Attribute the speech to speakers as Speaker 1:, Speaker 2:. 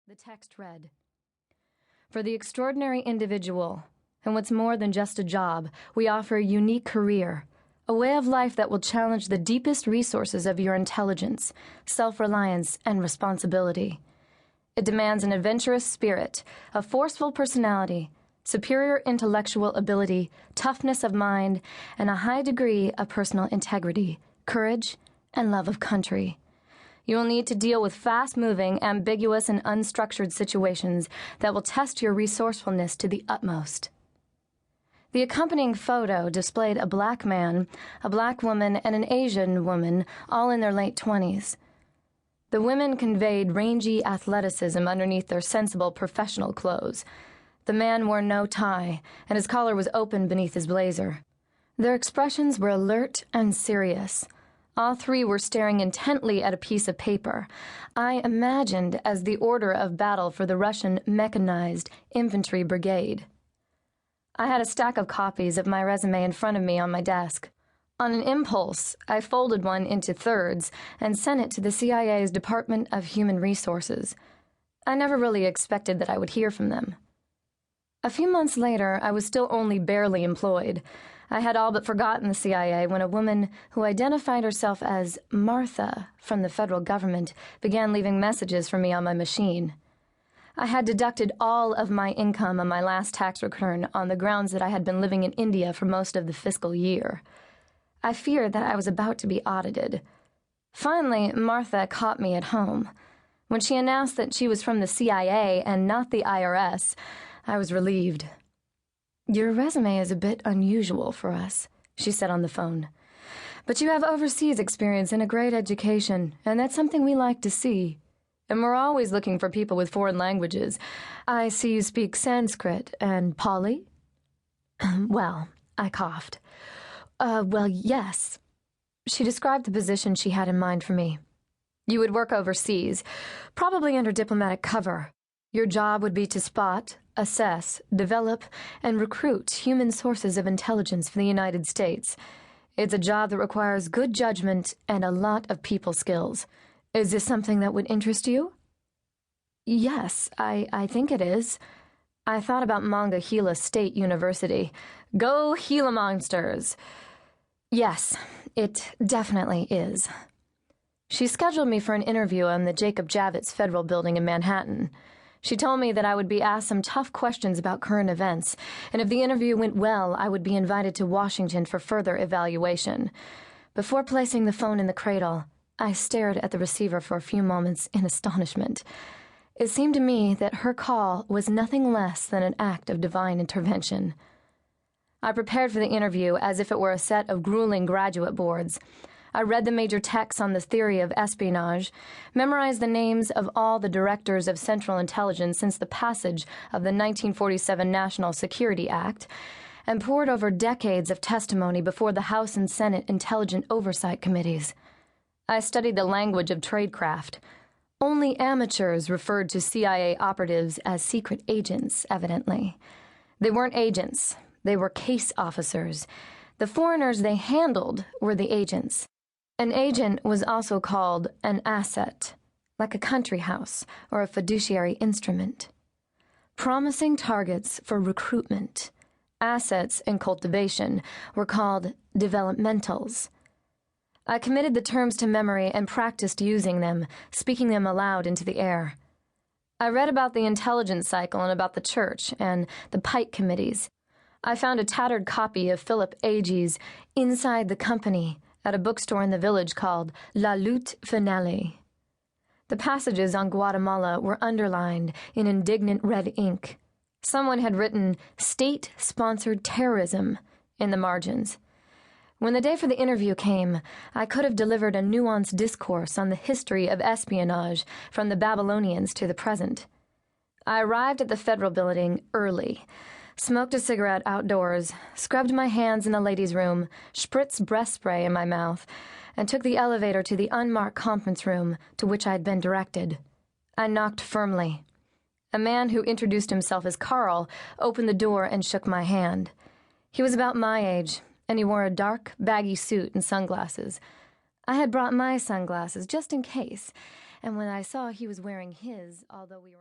Speaker 1: The text read, "For the extraordinary individual, and what's more than just a job, we offer a unique career, a way of life that will challenge the deepest resources of your intelligence, self-reliance, and responsibility. It demands an adventurous spirit, a forceful personality, superior intellectual ability, toughness of mind, and a high degree of personal integrity, courage, and love of country. You will need to deal with fast-moving, ambiguous, and unstructured situations that will test your resourcefulness to the utmost." The accompanying photo displayed a black man, a black woman, and an Asian woman, all in their late 20s. The women conveyed rangy athleticism underneath their sensible professional clothes. The man wore no tie, and his collar was open beneath his blazer. Their expressions were alert and serious. All three were staring intently at a piece of paper, I imagined as the order of battle for the Russian mechanized infantry brigade. I had a stack of copies of my resume in front of me on my desk. On an impulse, I folded one into thirds and sent it to the CIA's Department of Human Resources. I never really expected that I would hear from them. A few months later, I was still only barely employed. I had all but forgotten the CIA when a woman who identified herself as Martha from the federal government began leaving messages for me on my machine. I had deducted all of my income on my last tax return on the grounds that I had been living in India for most of the fiscal year. I feared that I was about to be audited. Finally, Martha caught me at home. When she announced that she was from the CIA and not the IRS, I was relieved. "Your resume is a bit unusual for us," she said on the phone. "But you have overseas experience and a great education, and that's something we like to see. And we're always looking for people with foreign languages. I see you speak Sanskrit and Pali?" "Well," I coughed. Well, yes." She described the position she had in mind for me. "You would work overseas, probably under diplomatic cover. Your job would be to spot, assess, develop, and recruit human sources of intelligence for the United States. It's a job that requires good judgment and a lot of people skills. Is this something that would interest you?" "Yes, I think it is." I thought about Monongahela State University. Go Gila Monsters! "Yes, it definitely is." She scheduled me for an interview on the Jacob Javits Federal Building in Manhattan. She told me that I would be asked some tough questions about current events, and if the interview went well, I would be invited to Washington for further evaluation. Before placing the phone in the cradle, I stared at the receiver for a few moments in astonishment. It seemed to me that her call was nothing less than an act of divine intervention. I prepared for the interview as if it were a set of grueling graduate boards. I read the major texts on the theory of espionage, memorized the names of all the directors of Central Intelligence since the passage of the 1947 National Security Act, and pored over decades of testimony before the House and Senate Intelligent Oversight Committees. I studied the language of tradecraft. Only amateurs referred to CIA operatives as secret agents, evidently. They weren't agents. They were case officers. The foreigners they handled were the agents. An agent was also called an asset, like a country house or a fiduciary instrument. Promising targets for recruitment, assets in cultivation, were called developmentals. I committed the terms to memory and practiced using them, speaking them aloud into the air. I read about the intelligence cycle and about the church and the Pike committees. I found a tattered copy of Philip Agee's Inside the Company at a bookstore in the village called La Lutte Finale. The passages on Guatemala were underlined in indignant red ink. Someone had written "state-sponsored terrorism" in the margins. When the day for the interview came, I could have delivered a nuanced discourse on the history of espionage from the Babylonians to the present. I arrived at the Federal Building early, smoked a cigarette outdoors, scrubbed my hands in the ladies' room, spritzed breath spray in my mouth, and took the elevator to the unmarked conference room to which I had been directed. I knocked firmly. A man who introduced himself as Carl opened the door and shook my hand. He was about my age, and he wore a dark, baggy suit and sunglasses. I had brought my sunglasses just in case, and when I saw he was wearing his, although we were